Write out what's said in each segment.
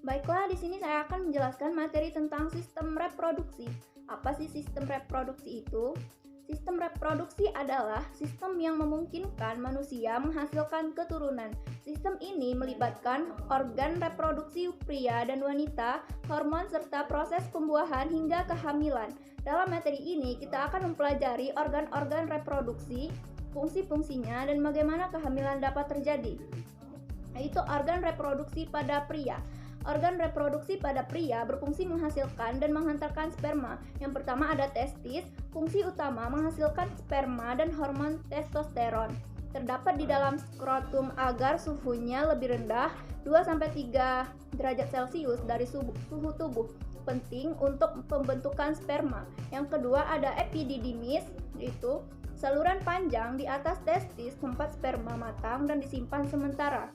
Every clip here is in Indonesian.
Baiklah, di sini saya akan menjelaskan materi tentang sistem reproduksi. Apa sih sistem reproduksi itu? Sistem reproduksi adalah sistem yang memungkinkan manusia menghasilkan keturunan. Sistem ini melibatkan organ reproduksi pria dan wanita, hormon, serta proses pembuahan hingga kehamilan. Dalam materi ini, kita akan mempelajari organ-organ reproduksi, fungsi-fungsinya, dan bagaimana kehamilan dapat terjadi. Yaitu organ reproduksi pada pria. Organ reproduksi pada pria berfungsi menghasilkan dan menghantarkan sperma. Yang pertama ada testis, fungsi utama menghasilkan sperma dan hormon testosteron. Terdapat di dalam skrotum agar suhunya lebih rendah 2-3 derajat Celcius dari suhu tubuh. Penting untuk pembentukan sperma. Yang kedua ada epididymis, yaitu saluran panjang di atas testis tempat sperma matang dan disimpan sementara.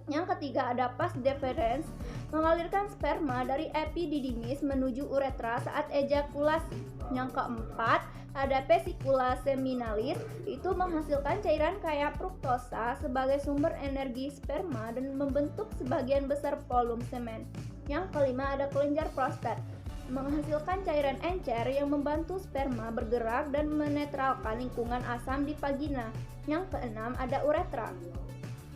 Yang ketiga ada vas deferens, mengalirkan sperma dari epididymis menuju uretra saat ejakulasi. Yang keempat ada vesicula seminalis, itu menghasilkan cairan kaya fruktosa sebagai sumber energi sperma dan membentuk sebagian besar volume semen. Yang kelima ada kelenjar prostat, menghasilkan cairan encer yang membantu sperma bergerak dan menetralkan lingkungan asam di vagina. Yang keenam ada uretra,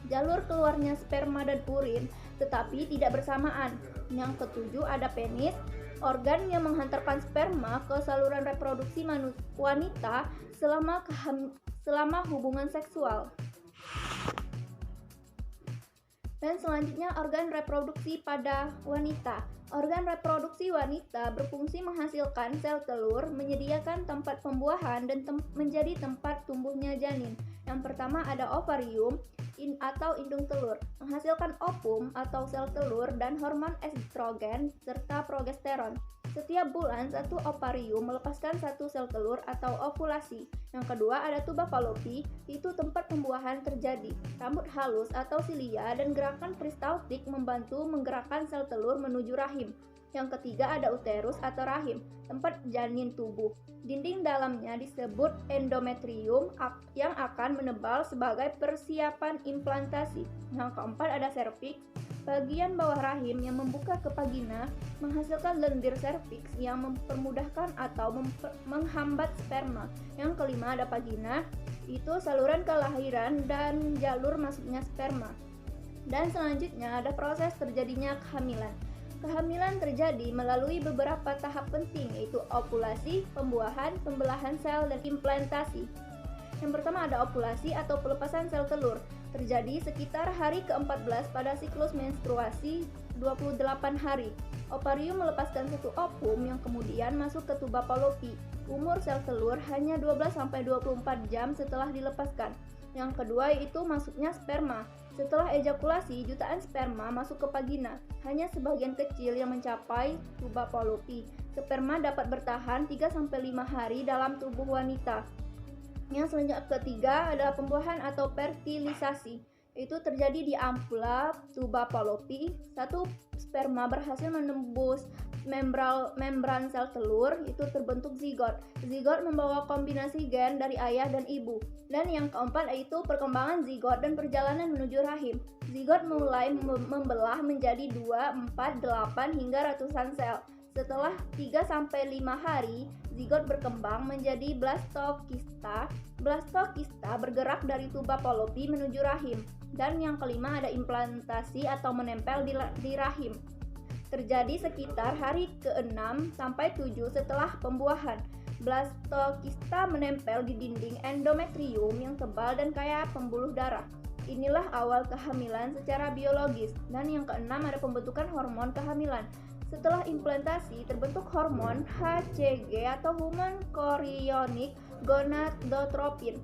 jalur keluarnya sperma dan urin tetapi tidak bersamaan. Yang ketujuh ada penis, organ yang menghantarkan sperma ke saluran reproduksi wanita selama hubungan seksual. Dan selanjutnya organ reproduksi pada wanita. Organ reproduksi wanita berfungsi menghasilkan sel telur, menyediakan tempat pembuahan dan menjadi tempat tumbuhnya janin. Yang pertama ada ovarium atau indung telur, menghasilkan ovum atau sel telur dan hormon estrogen serta progesteron. Setiap bulan satu ovarium melepaskan satu sel telur atau ovulasi. Yang kedua ada tuba Fallopi, itu tempat pembuahan terjadi. Rambut halus atau silia dan gerakan peristaltik membantu menggerakkan sel telur menuju rahim. Yang ketiga ada uterus atau rahim, tempat janin tubuh. Dinding dalamnya disebut endometrium yang akan menebal sebagai persiapan implantasi. Yang keempat ada serviks, bagian bawah rahim yang membuka ke vagina, menghasilkan lendir serviks yang mempermudahkan atau menghambat sperma. Yang kelima ada vagina, itu saluran kelahiran dan jalur masuknya sperma. Dan selanjutnya ada proses terjadinya kehamilan. Kehamilan terjadi melalui beberapa tahap penting, yaitu ovulasi, pembuahan, pembelahan sel, dan implantasi. Yang pertama ada ovulasi atau pelepasan sel telur, terjadi sekitar hari ke-14 pada siklus menstruasi 28 hari. Ovarium melepaskan satu ovum yang kemudian masuk ke tuba Fallopi. Umur sel telur hanya 12-24 jam setelah dilepaskan. Yang kedua yaitu masuknya sperma. Setelah ejakulasi, jutaan sperma masuk ke vagina. Hanya sebagian kecil yang mencapai tuba Fallopi. Sperma dapat bertahan 3-5 hari dalam tubuh wanita. Yang selanjutnya ketiga adalah pembuahan atau fertilisasi. Itu terjadi di ampula tuba Fallopi. Satu sperma berhasil menembus membran sel telur, itu terbentuk zigot. Zigot membawa kombinasi gen dari ayah dan ibu. Dan yang keempat yaitu perkembangan zigot dan perjalanan menuju rahim. Zigot mulai membelah menjadi 2, 4, 8 hingga ratusan sel. Setelah 3-5 hari, zigot berkembang menjadi blastokista. Blastokista bergerak dari tuba Fallopi menuju rahim. Dan yang kelima ada implantasi atau menempel di rahim. Terjadi sekitar hari ke-6 sampai 7 setelah pembuahan. Blastokista menempel di dinding endometrium yang tebal dan kaya pembuluh darah. Inilah awal kehamilan secara biologis. Dan yang keenam ada pembentukan hormon kehamilan. Setelah implantasi terbentuk hormon HCG atau human chorionic gonadotropin.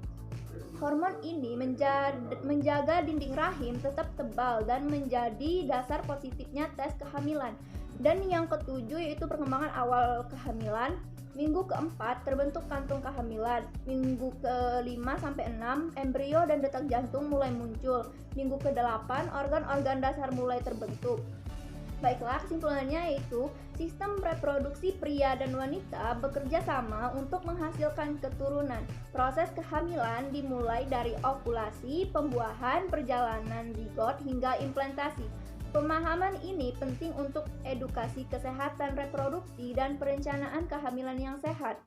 Hormon ini menjaga dinding rahim tetap tebal dan menjadi dasar positifnya tes kehamilan. Dan yang ketujuh yaitu perkembangan awal kehamilan. Minggu keempat terbentuk kantung kehamilan. Minggu ke-5 sampai 6 embrio dan detak jantung mulai muncul. Minggu ke-8 organ-organ dasar mulai terbentuk. Baiklah, kesimpulannya yaitu sistem reproduksi pria dan wanita bekerja sama untuk menghasilkan keturunan. Proses kehamilan dimulai dari ovulasi, pembuahan, perjalanan zigot hingga implantasi. Pemahaman ini penting untuk edukasi kesehatan reproduksi dan perencanaan kehamilan yang sehat.